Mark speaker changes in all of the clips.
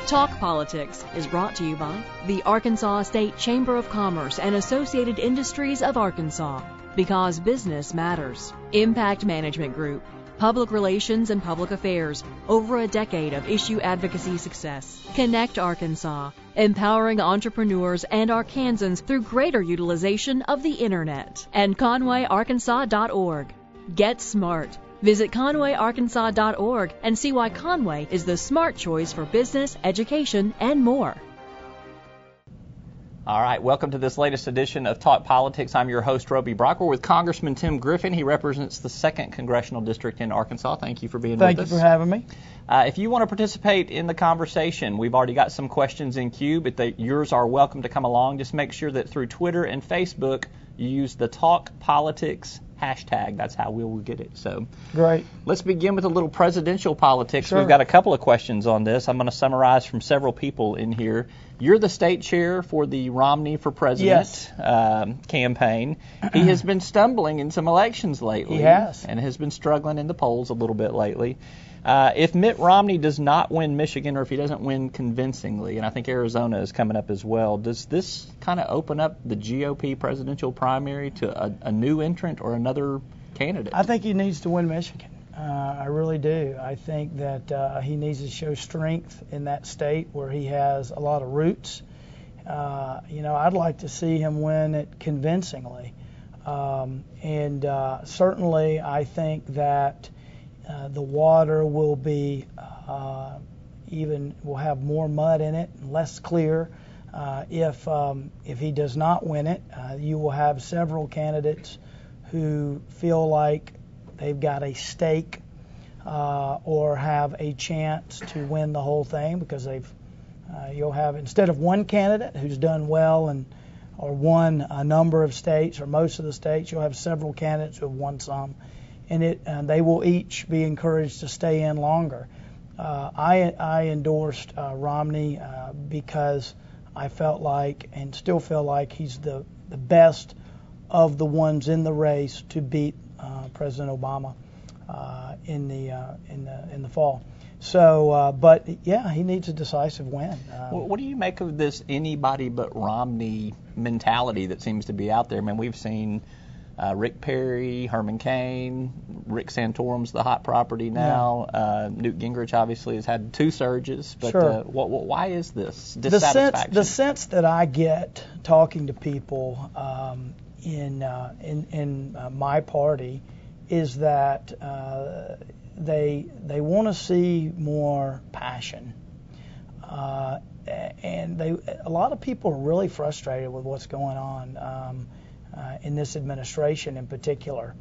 Speaker 1: Talk Politics is brought to you by the Arkansas State Chamber of Commerce and Associated Industries of Arkansas, because business matters. Impact Management Group, Public Relations and Public Affairs, over a decade of issue advocacy success. Connect Arkansas, empowering entrepreneurs and Arkansans through greater utilization of the Internet. And ConwayArkansas.org. Get smart. Visit ConwayArkansas.org and see why Conway is the smart choice for business, education, and more.
Speaker 2: All right, welcome to this latest edition of Talk Politics. I'm your host, Roby Brock. We're with Congressman Tim Griffin. He represents the 2nd Congressional District in Arkansas. Thank you for being with us.
Speaker 3: Thank you for having me.
Speaker 2: If you want to participate in the conversation, we've already got some questions in queue, but yours are welcome to come along. Just make sure that through Twitter and Facebook, you use the Talk Politics hashtag. That's how we will get it. So
Speaker 3: great.
Speaker 2: Let's begin with a little presidential politics.
Speaker 3: Sure.
Speaker 2: We've got a couple of questions on this. I'm going to summarize from several people in here. You're the state chair for the Romney for President campaign. He has been stumbling in some elections lately.
Speaker 3: He has.
Speaker 2: And has been struggling in the polls a little bit lately. If Mitt Romney does not win Michigan, or if he doesn't win convincingly, and I think Arizona is coming up as well, does this kind of open up the GOP presidential primary to a new entrant or another candidate?
Speaker 3: I think he needs to win Michigan. I really do. I think that he needs to show strength in that state where he has a lot of roots. I'd like to see him win it convincingly. Certainly I think that the water will be will have more mud in it, less clear. If he does not win it, you will have several candidates who feel like they've got a stake or have a chance to win the whole thing, because you'll have, instead of one candidate who's done well or won a number of states or most of the states, you'll have several candidates who have won some. And they will each be encouraged to stay in longer. I endorsed Romney because I felt like, and still feel like, he's the best of the ones in the race to beat President Obama in the fall. So, but yeah, he needs a decisive win.
Speaker 2: What do you make of this anybody but Romney mentality that seems to be out there? I mean, we've seen Rick Perry, Herman Cain, Rick Santorum's the hot property now. Yeah. Newt Gingrich obviously has had 2 surges. But
Speaker 3: sure.
Speaker 2: Why is this dissatisfaction?
Speaker 3: The sense that I get talking to people in my party is that they want to see more passion. And a lot of people are really frustrated with what's going on in this administration in particular.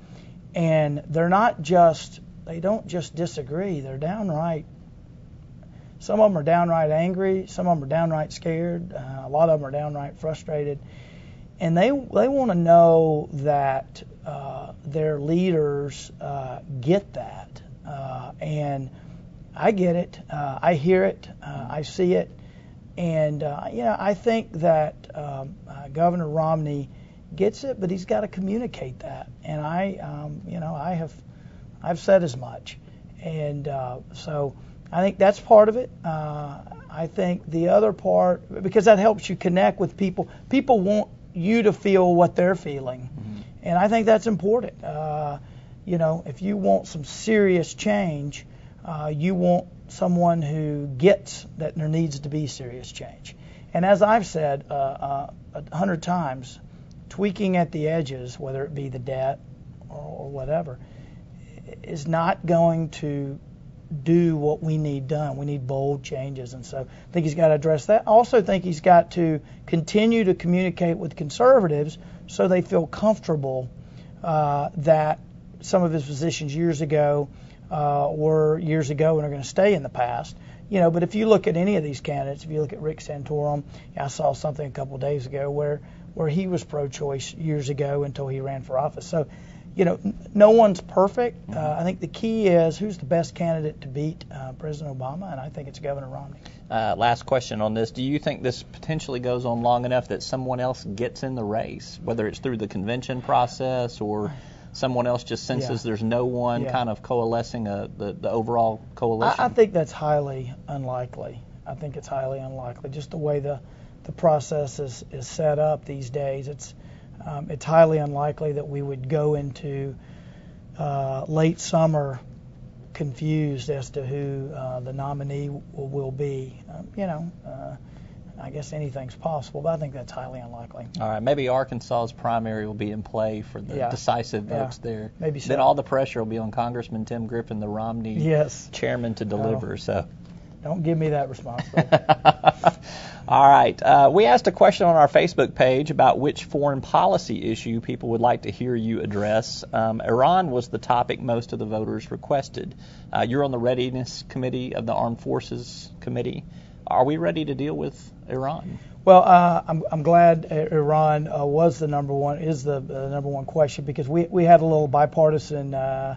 Speaker 3: And they don't just disagree, they're downright, some of them are downright angry, some of them are downright scared, a lot of them are downright frustrated. And they want to know that their leaders get that. And I get it, I hear it, I see it. And I think that Governor Romney gets it, but he's got to communicate that. And I've said as much. And so I think that's part of it. I think the other part, because that helps you connect with people. People want you to feel what they're feeling. Mm-hmm. And I think that's important. If you want some serious change, you want someone who gets that there needs to be serious change. And as I've said 100 times, tweaking at the edges, whether it be the debt or whatever, is not going to do what we need done. We need bold changes, and so I think he's got to address that. I also think he's got to continue to communicate with conservatives so they feel comfortable that some of his positions years ago were years ago and are going to stay in the past. But if you look at any of these candidates, if you look at Rick Santorum, I saw something a couple of days ago where he was pro-choice years ago until he ran for office. So, no one's perfect. I think the key is who's the best candidate to beat President Obama, and I think it's Governor Romney.
Speaker 2: Last question on this. Do you think this potentially goes on long enough that someone else gets in the race, whether it's through the convention process or someone else just senses there's no one kind of coalescing the overall coalition?
Speaker 3: I think that's highly unlikely. I think it's highly unlikely. Just the way the process is set up these days, it's highly unlikely that we would go into late summer confused as to who the nominee will be. I guess anything's possible, but I think that's highly unlikely.
Speaker 2: All right, maybe Arkansas's primary will be in play for the decisive votes there.
Speaker 3: Maybe so.
Speaker 2: Then all the pressure will be on Congressman Tim Griffin, the Romney chairman, to deliver. So
Speaker 3: don't give me that responsibility.
Speaker 2: All right. We asked a question on our Facebook page about which foreign policy issue people would like to hear you address. Iran was the topic most of the voters requested. You're on the Readiness Committee of the Armed Forces Committee. Are we ready to deal with Iran?
Speaker 3: Well, I'm glad Iran is the number one question, because we had a little bipartisan. It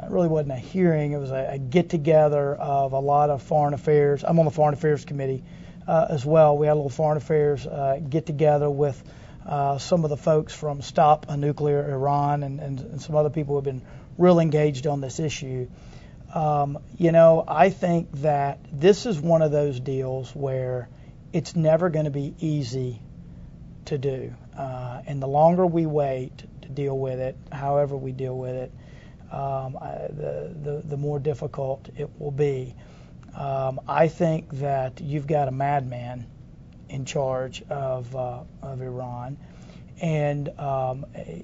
Speaker 3: really wasn't a hearing. It was a get-together of a lot of foreign affairs. I'm on the Foreign Affairs Committee as well. We had a little foreign affairs get-together with some of the folks from Stop a Nuclear Iran and some other people who have been real engaged on this issue. I think that this is one of those deals where it's never going to be easy to do. And the longer we wait to deal with it, however we deal with it, the more difficult it will be. I think that you've got a madman in charge of Iran, and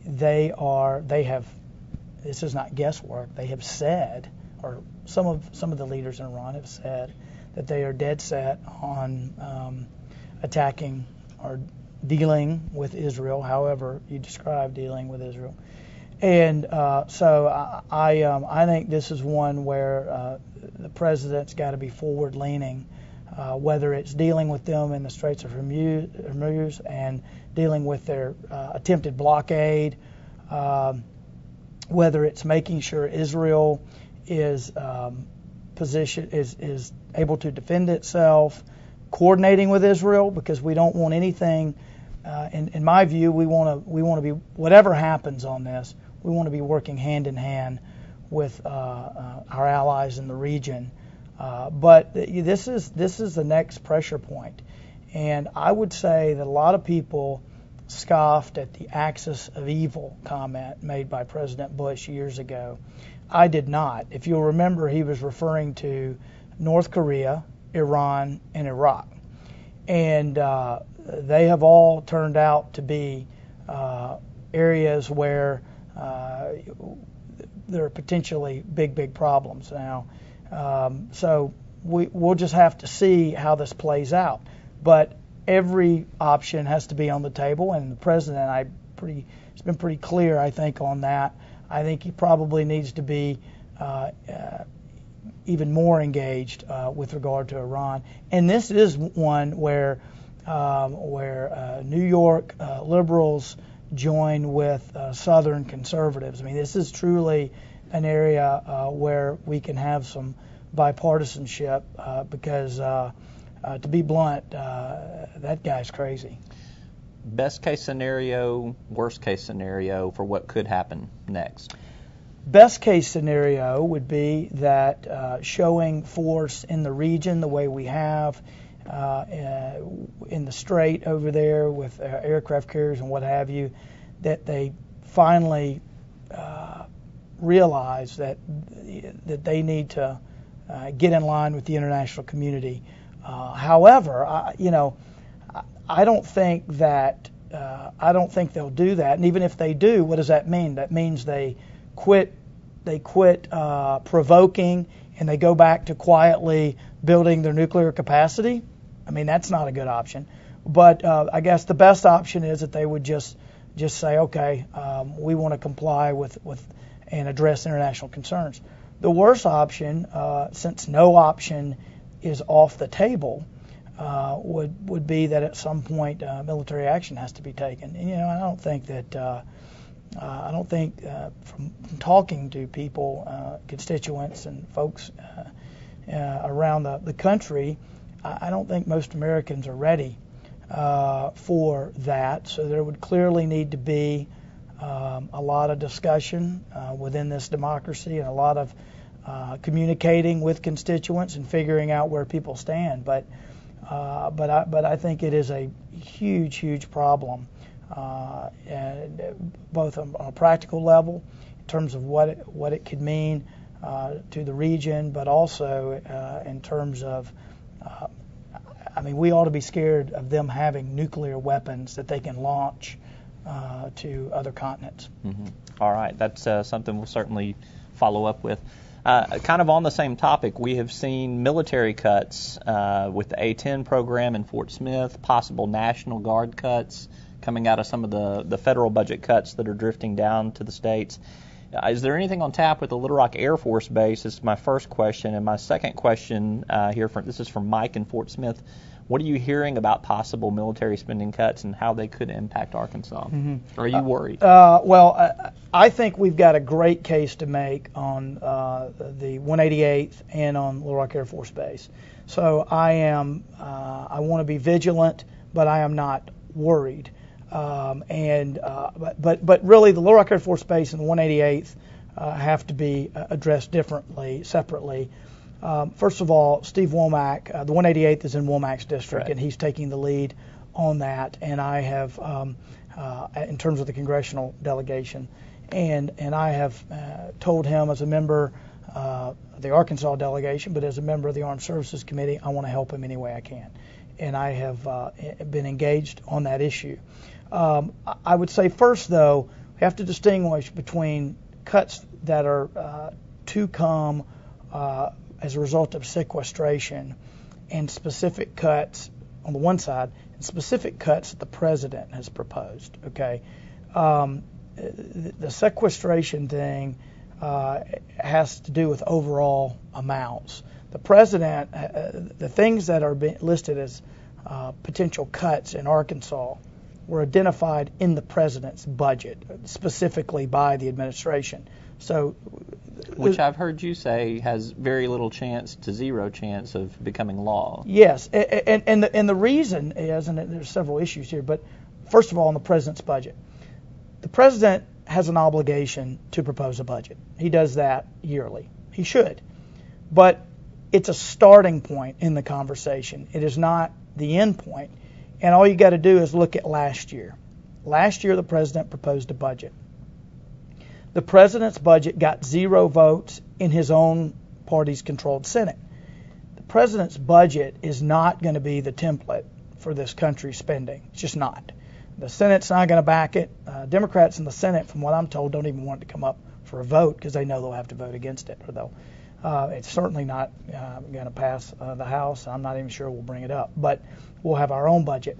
Speaker 3: they have. This is not guesswork. They have said, or some of the leaders in Iran have said, that they are dead set on attacking or dealing with Israel, however you describe dealing with Israel. And so I think this is one where the president's got to be forward-leaning, whether it's dealing with them in the Straits of Hormuz and dealing with their attempted blockade, whether it's making sure Israel is is able to defend itself, coordinating with Israel, because we don't want anything. In my view, we want to be, whatever happens on this, we want to be working hand in hand with our allies in the region. But this is the next pressure point, and I would say that a lot of people scoffed at the axis of evil comment made by President Bush years ago. I did not. If you'll remember, he was referring to North Korea, Iran, and Iraq. And they have all turned out to be areas where there are potentially big problems now. So we'll just have to see how this plays out. But every option has to be on the table, and the president, it's been pretty clear, I think, on that. I think he probably needs to be even more engaged with regard to Iran. And this is one where New York liberals join with Southern conservatives. I mean, this is truly an area where we can have some bipartisanship because, to be blunt, that guy's crazy.
Speaker 2: Best case scenario, worst case scenario for what could happen next?
Speaker 3: Best case scenario would be that showing force in the region the way we have in the Strait over there with aircraft carriers and what have you, that they finally realize that they need to get in line with the international community. However, I don't think they'll do that. And even if they do, what does that mean? That means they quit provoking and they go back to quietly building their nuclear capacity. I mean, that's not a good option. But I guess the best option is that they would just say, okay, we want to comply with and address international concerns. The worst option, since no option is off the table, would be that at some point military action has to be taken. And, I don't think that from talking to people, constituents and folks around the country, I don't think most Americans are ready for that. So there would clearly need to be a lot of discussion within this democracy and a lot of communicating with constituents and figuring out where people stand. But I think it is a huge problem, and both on a practical level in terms of what it could mean to the region, but also in terms of, we ought to be scared of them having nuclear weapons that they can launch to other continents.
Speaker 2: Mm-hmm. All right, that's something we'll certainly follow up with. Kind of on the same topic, we have seen military cuts with the A-10 program in Fort Smith, possible National Guard cuts coming out of some of the federal budget cuts that are drifting down to the states. Is there anything on tap with the Little Rock Air Force Base? This is my first question. And my second question this is from Mike in Fort Smith. What are you hearing about possible military spending cuts and how they could impact Arkansas? Mm-hmm. Are you worried?
Speaker 3: I think we've got a great case to make on the 188th and on Little Rock Air Force Base. So I want to be vigilant, but I am not worried. But really, the Little Rock Air Force Base and the 188th have to be addressed separately. First of all, Steve Womack, the 188th is in Womack's district, right, and he's taking the lead on that. And I have, in terms of the congressional delegation, and I have told him as a member of the Arkansas delegation, but as a member of the Armed Services Committee, I want to help him any way I can. And I have been engaged on that issue. I would say first, though, we have to distinguish between cuts that are to come as a result of sequestration and specific cuts on the one side and specific cuts that the president has proposed. Okay, the sequestration thing has to do with overall amounts. The president, the things that are listed as potential cuts in Arkansas were identified in the president's budget, specifically by the administration. So,
Speaker 2: which I've heard you say has very little chance to zero chance of becoming law.
Speaker 3: Yes, and the reason is, and there's several issues here, but first of all, on the president's budget, the president has an obligation to propose a budget. He does that yearly. He should, but it's a starting point in the conversation. It is not the end point. And all you got to do is look at last year. Last year, the president proposed a budget. The president's budget got 0 votes in his own party's controlled Senate. The president's budget is not going to be the template for this country's spending. It's just not. The Senate's not going to back it. Democrats in the Senate, from what I'm told, don't even want it to come up for a vote because they know they'll have to vote against it, or they'll. It's certainly not going to pass the House. I'm not even sure we'll bring it up, but we'll have our own budget.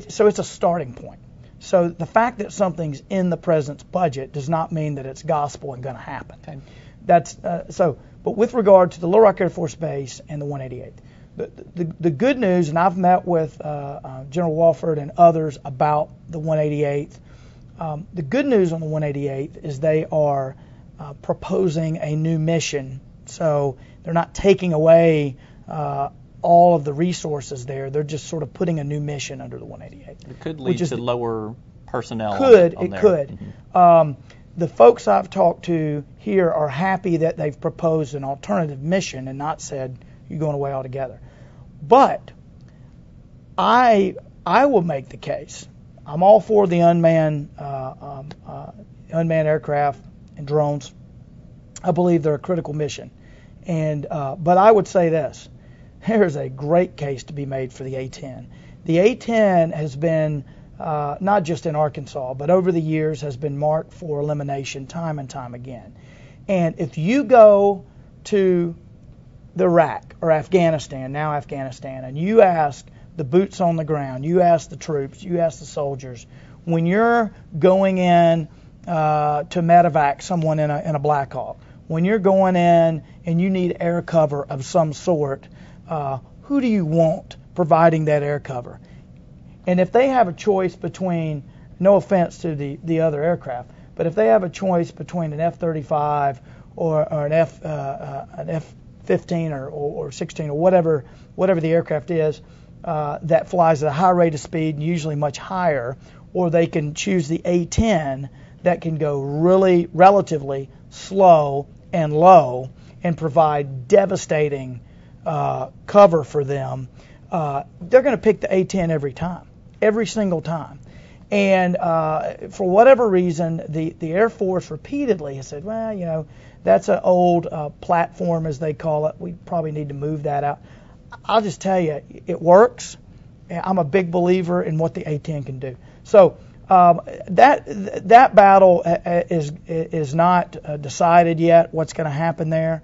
Speaker 3: So it's a starting point. So the fact that something's in the president's budget does not mean that it's gospel and going to happen. Okay. That's so. But with regard to the Little Rock Air Force Base and the 188th, the good news, and I've met with General Walford and others about the 188th. The good news on the 188th is they are proposing a new mission. So they're not taking away all of the resources there. They're just sort of putting a new mission under the 188.
Speaker 2: It could lead to lower personnel.
Speaker 3: Could.
Speaker 2: Mm-hmm.
Speaker 3: The folks I've talked to here are happy that they've proposed an alternative mission and not said you're going away altogether. But I will make the case. I'm all for the unmanned aircraft and drones. I believe they're a critical mission. But I would say this. There's a great case to be made for the A-10. The A-10 has been, not just in Arkansas, but over the years has been marked for elimination time and time again. And if you go to Iraq or Afghanistan, and you ask the boots on the ground, you ask the troops, you ask the soldiers, when you're going in to medevac someone in a Black Hawk, when you're going in and you need air cover of some sort, who do you want providing that air cover? And if they have a choice between, no offense to the other aircraft, but if they have a choice between an F-35 or an F-15 or 16 or whatever the aircraft is that flies at a high rate of speed and usually much higher, or they can choose the A-10 that can go really relatively slow and low and provide devastating cover for them, they're going to pick the A-10 every single time. And for whatever reason, the Air Force repeatedly has said, well, that's an old platform, as they call it. We probably need to move that out. I'll just tell you, it works. I'm a big believer in what the A-10 can do. So that battle is not decided yet, what's going to happen there.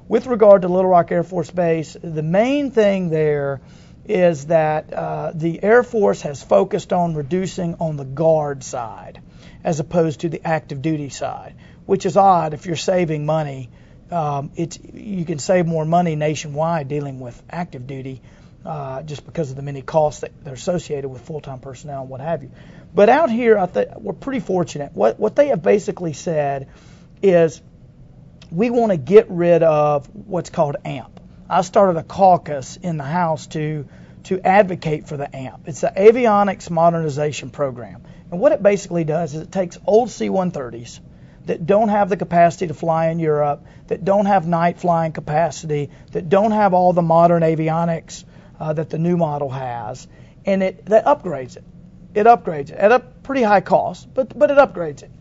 Speaker 3: With regard to Little Rock Air Force Base, the main thing there is that the Air Force has focused on reducing on the guard side as opposed to the active duty side, which is odd. If you're saving money, you can save more money nationwide dealing with active duty just because of the many costs that are associated with full-time personnel and what have you. But out here, I think we're pretty fortunate. What they have basically said is we want to get rid of what's called AMP. I started a caucus in the House to advocate for the AMP. It's the Avionics Modernization Program. And what it basically does is it takes old C-130s that don't have the capacity to fly in Europe, that don't have night flying capacity, that don't have all the modern avionics that the new model has, and that upgrades it. It upgrades it at a pretty high cost, but it upgrades it.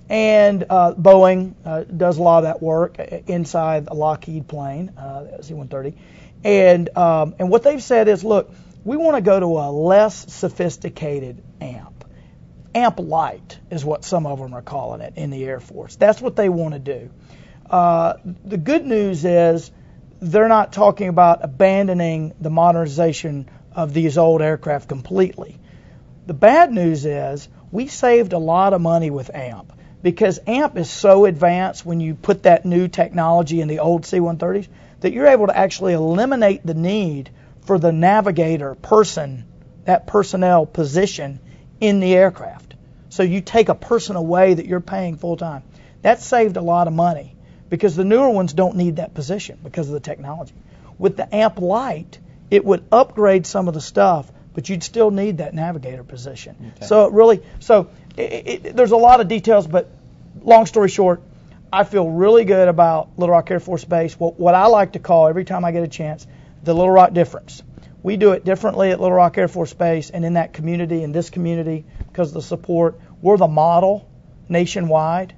Speaker 3: And Boeing does a lot of that work inside a Lockheed plane, C-130. And what they've said is, look, we want to go to a less sophisticated AMP. AMP Light is what some of them are calling it in the Air Force. That's what they want to do. The good news is they're not talking about abandoning the modernization of these old aircraft completely. The bad news is we saved a lot of money with AMP because AMP is so advanced when you put that new technology in the old C-130s that you're able to actually eliminate the need for the navigator person, that personnel position in the aircraft. So you take a person away that you're paying full time. That saved a lot of money because the newer ones don't need that position because of the technology. With the AMP Light, it would upgrade some of the stuff, but you'd still need that navigator position. Okay. So there's a lot of details, but long story short, I feel really good about Little Rock Air Force Base. What I like to call every time I get a chance, the Little Rock difference. We do it differently at Little Rock Air Force Base and in that community, in this community, because of the support. We're the model nationwide.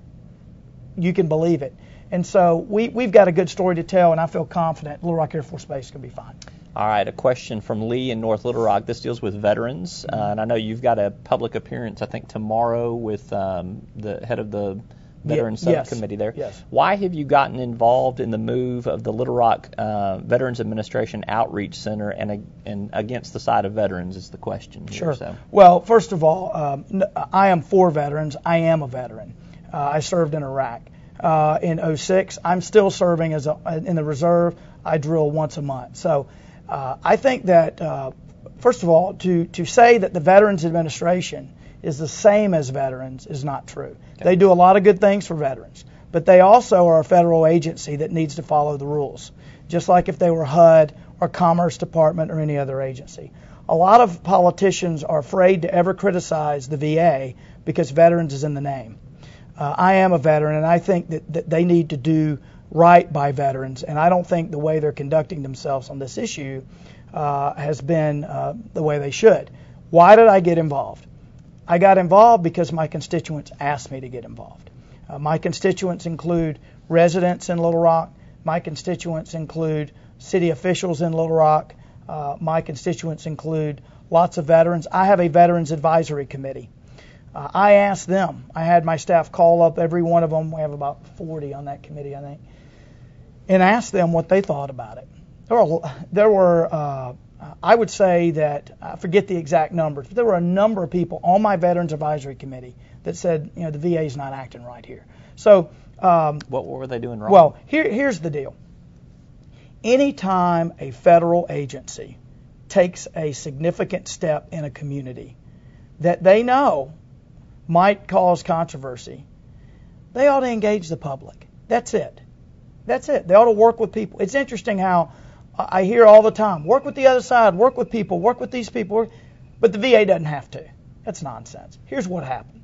Speaker 3: You can believe it. And so we've got a good story to tell, and I feel confident Little Rock Air Force Base can be fine.
Speaker 2: All right, a question from Lee in North Little Rock. This deals with veterans, and I know you've got a public appearance, I think, tomorrow with the head of the Veterans Subcommittee there.
Speaker 3: Yes.
Speaker 2: Why have you gotten involved in the move of the Little Rock Veterans Administration Outreach Center and against the side of veterans is the question here.
Speaker 3: Sure.
Speaker 2: So.
Speaker 3: Well, first of all, I am for veterans. I am a veteran. I served in Iraq. In 06, I'm still serving in the reserve. I drill once a month. So I think that, first of all, to say that the Veterans Administration is the same as veterans is not true. Okay. They do a lot of good things for veterans, but they also are a federal agency that needs to follow the rules, just like if they were HUD or Commerce Department or any other agency. A lot of politicians are afraid to ever criticize the VA because veterans is in the name. I am a veteran, and I think that they need to do right by veterans, and I don't think the way they're conducting themselves on this issue has been the way they should. Why did I get involved? I got involved because my constituents asked me to get involved. My constituents include residents in Little Rock. My constituents include city officials in Little Rock. My constituents include lots of veterans. I have a Veterans Advisory Committee. I asked them. I had my staff call up every one of them. We have about 40 on that committee, I think, and asked them what they thought about it. There were I would say that, I forget the exact numbers, but there were a number of people on my Veterans Advisory Committee that said, the VA is not acting right here. So,
Speaker 2: what were they doing wrong?
Speaker 3: Well, here's the deal. Anytime a federal agency takes a significant step in a community that they know might cause controversy, they ought to engage the public. That's it. They ought to work with people. It's interesting how I hear all the time, work with the other side, work with people, work with these people, but the VA doesn't have to. That's nonsense. Here's what happened.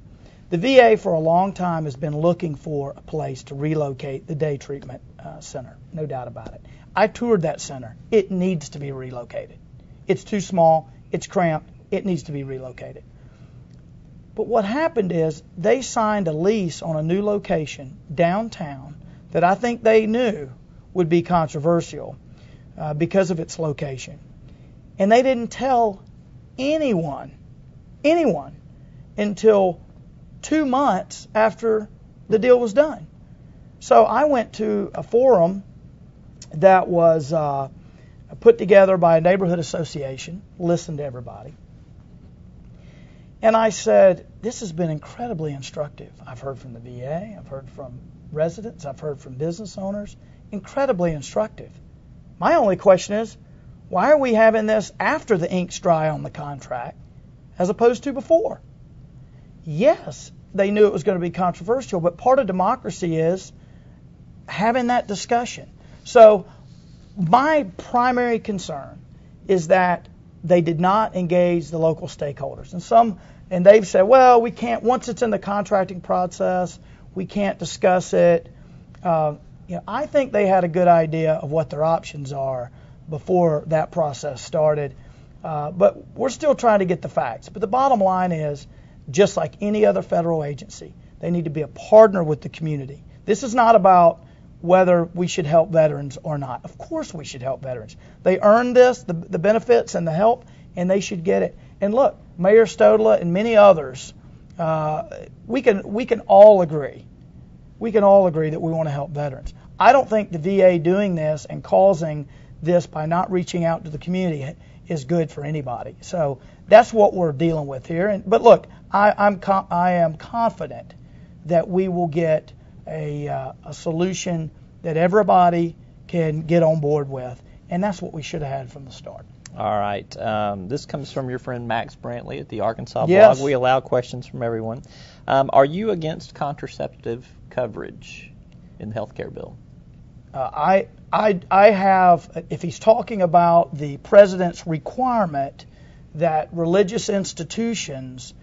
Speaker 3: The VA for a long time has been looking for a place to relocate the day treatment center, no doubt about it. I toured that center. It needs to be relocated. It's too small. It's cramped. It needs to be relocated. But what happened is they signed a lease on a new location downtown that I think they knew would be controversial because of its location. And they didn't tell anyone, until 2 months after the deal was done. So I went to a forum that was put together by a neighborhood association, listened to everybody. And I said, this has been incredibly instructive. I've heard from the VA, I've heard from residents, I've heard from business owners. Incredibly instructive. My only question is, why are we having this after the ink's dry on the contract as opposed to before? Yes, they knew it was going to be controversial, but part of democracy is having that discussion. So my primary concern is that they did not engage the local stakeholders. And they've said, well, we can't, once it's in the contracting process, we can't discuss it. I think they had a good idea of what their options are before that process started. But we're still trying to get the facts. But the bottom line is, just like any other federal agency, they need to be a partner with the community. This is not about whether we should help veterans or not. Of course we should help veterans. They earned this, the benefits and the help, and they should get it. And look, Mayor Stodla and many others, we can all agree. We can all agree that we want to help veterans. I don't think the VA doing this and causing this by not reaching out to the community is good for anybody. So that's what we're dealing with here. But look, I am confident that we will get a solution that everybody can get on board with, and that's what we should have had from the start.
Speaker 2: All right. This comes from your friend Max Brantley at the Arkansas
Speaker 3: Yes.
Speaker 2: blog. We allow questions from everyone. Are you against contraceptive coverage in the health care bill?
Speaker 3: I have, if he's talking about the president's requirement that religious institutions,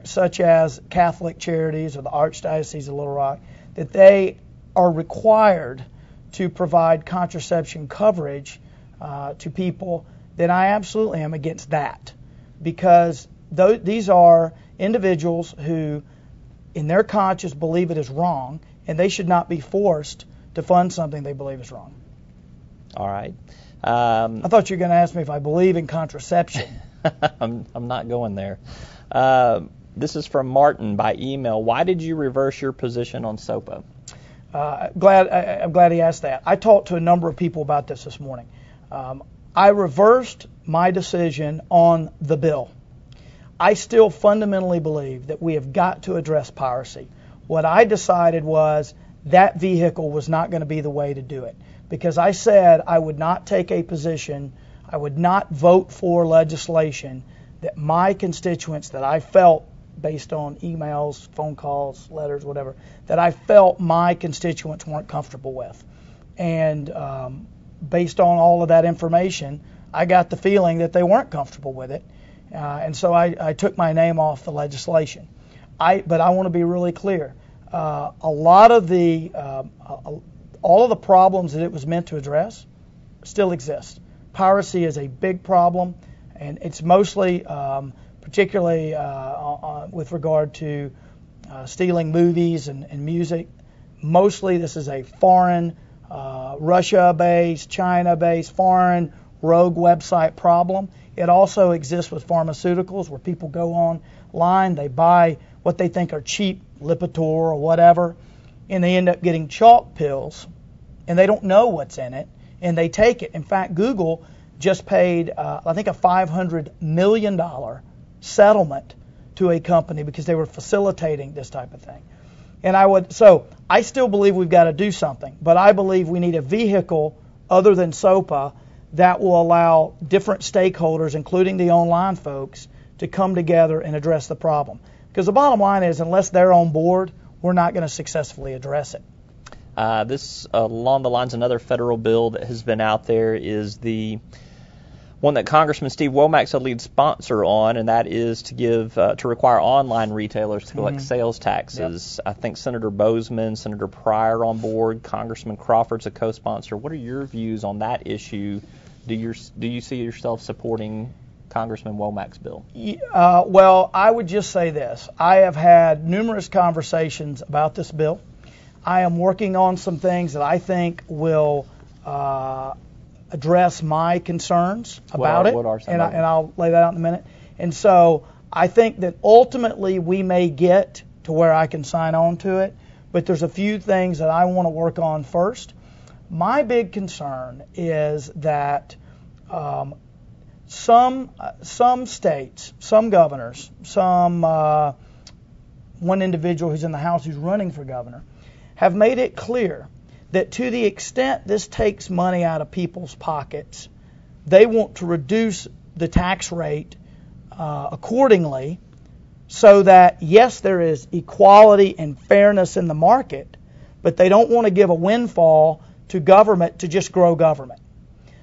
Speaker 3: such as Catholic Charities or the Archdiocese of Little Rock, that they are required to provide contraception coverage to people, then I absolutely am against that, because these are individuals who, in their conscience, believe it is wrong, and they should not be forced to fund something they believe is wrong.
Speaker 2: All right.
Speaker 3: I thought you were going to ask me if I believe in contraception.
Speaker 2: I'm not going there. This is from Martin by email. Why did you reverse your position on SOPA?
Speaker 3: I'm glad he asked that. I talked to a number of people about this morning. I reversed my decision on the bill. I still fundamentally believe that we have got to address piracy. What I decided was that vehicle was not going to be the way to do it, because I said I would not take a position, I would not vote for legislation that my constituents, that I felt, based on emails, phone calls, letters, whatever, that I felt my constituents weren't comfortable with. And based on all of that information, I got the feeling that they weren't comfortable with it. And so I took my name off the legislation. But I want to be really clear. A lot of all of the problems that it was meant to address still exist. Piracy is a big problem, and it's mostly, particularly with regard to stealing movies and music. Mostly this is a foreign, Russia-based, China-based, foreign rogue website problem. It also exists with pharmaceuticals, where people go online, they buy what they think are cheap Lipitor or whatever, and they end up getting chalk pills, and they don't know what's in it, and they take it. In fact, Google just paid, I think, a $500 million settlement to a company because they were facilitating this type of thing. And so I still believe we've got to do something, but I believe we need a vehicle other than SOPA that will allow different stakeholders, including the online folks, to come together and address the problem. Because the bottom line is, unless they're on board, we're not going to successfully address it.
Speaker 2: This, along the lines of another federal bill that has been out there, is the one that Congressman Steve Womack's a lead sponsor on, and that is to require online retailers to collect sales taxes. Yep. I think Senator Bozeman, Senator Pryor on board, Congressman Crawford's a co-sponsor. What are your views on that issue? Do you see yourself supporting Congressman Womack's bill?
Speaker 3: Well, I would just say this. I have had numerous conversations about this bill. I am working on some things that I think will address my concerns about it, and I'll lay that out in a minute. And so I think that ultimately we may get to where I can sign on to it, but there's a few things that I want to work on first. My big concern is that some states, some governors, one individual who's in the House who's running for governor, have made it clear that to the extent this takes money out of people's pockets, they want to reduce the tax rate accordingly so that, yes, there is equality and fairness in the market, but they don't want to give a windfall to government to just grow government.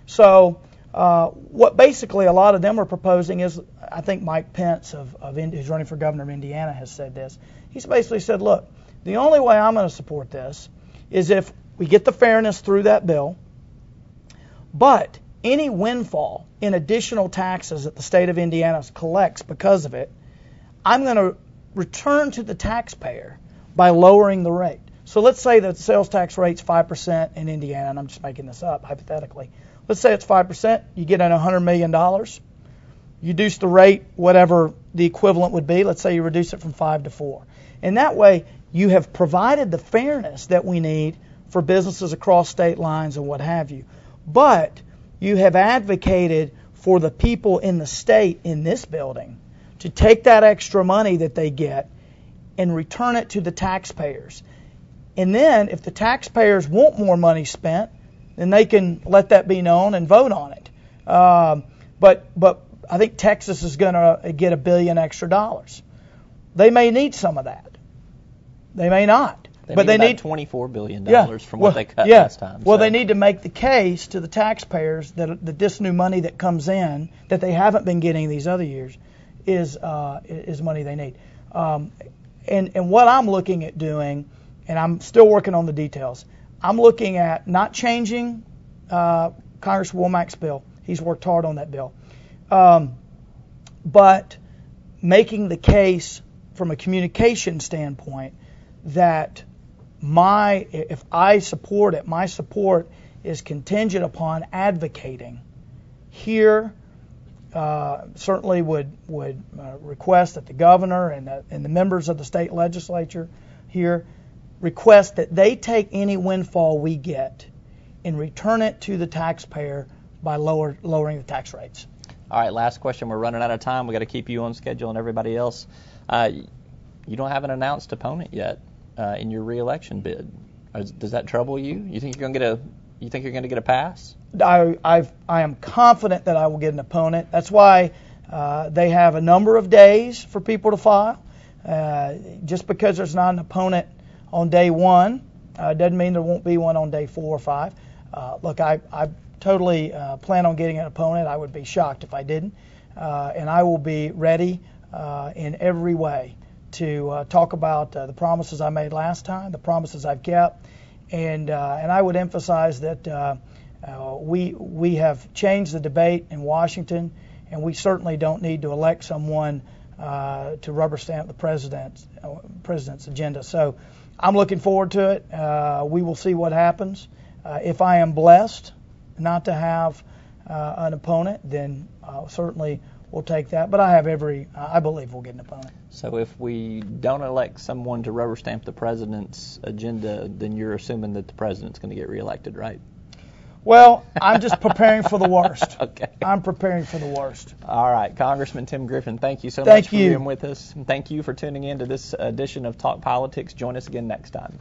Speaker 3: So what basically a lot of them are proposing is, I think Mike Pence, who's running for governor of Indiana, has said this. He's basically said, look, the only way I'm going to support this is if we get the fairness through that bill, but any windfall in additional taxes that the state of Indiana collects because of it, I'm going to return to the taxpayer by lowering the rate. So let's say that the sales tax rate's 5% in Indiana, and I'm just making this up hypothetically. Let's say it's 5%, you get an $100 million. You reduce the rate, whatever the equivalent would be. Let's say you reduce it from 5 to 4. And that way, you have provided the fairness that we need for businesses across state lines and what have you. But you have advocated for the people in the state in this building to take that extra money that they get and return it to the taxpayers. And then if the taxpayers want more money spent, then they can let that be known and vote on it. But I think Texas is going to get $1 billion extra dollars. They may need some of that. They may not.
Speaker 2: They need $24 billion from what they cut last time.
Speaker 3: Well, they need to make the case to the taxpayers that this new money that comes in that they haven't been getting these other years is money they need. And what I'm looking at doing, and I'm still working on the details, I'm looking at not changing Congressman Womack's bill. He's worked hard on that bill. But making the case from a communication standpoint that if I support it, my support is contingent upon advocating here. Certainly would request that the governor and the members of the state legislature here request that they take any windfall we get and return it to the taxpayer by lowering the tax rates.
Speaker 2: All right, last question. We're running out of time. We've got to keep you on schedule and everybody else. You don't have an announced opponent yet in your reelection bid. Does that trouble you? You think you're going to get a pass?
Speaker 3: I am confident that I will get an opponent. That's why they have a number of days for people to file. Just because there's not an opponent on day one doesn't mean there won't be one on day 4 or 5. Look, I totally plan on getting an opponent. I would be shocked if I didn't. And I will be ready in every way to talk about the promises I made last time, the promises I've kept, and I would emphasize that we have changed the debate in Washington, and we certainly don't need to elect someone to rubber stamp the president's agenda. So I'm looking forward to it. We will see what happens. If I am blessed not to have an opponent, then certainly we'll take that. But I believe we'll get an opponent.
Speaker 2: So if we don't elect someone to rubber stamp the president's agenda, then you're assuming that the president's going to get reelected, right?
Speaker 3: Well, I'm just preparing for the worst.
Speaker 2: Okay.
Speaker 3: I'm preparing for the worst.
Speaker 2: All right. Congressman Tim Griffin, thank you so much for being with us. And thank you for tuning in to this edition of Talk Politics. Join us again next time.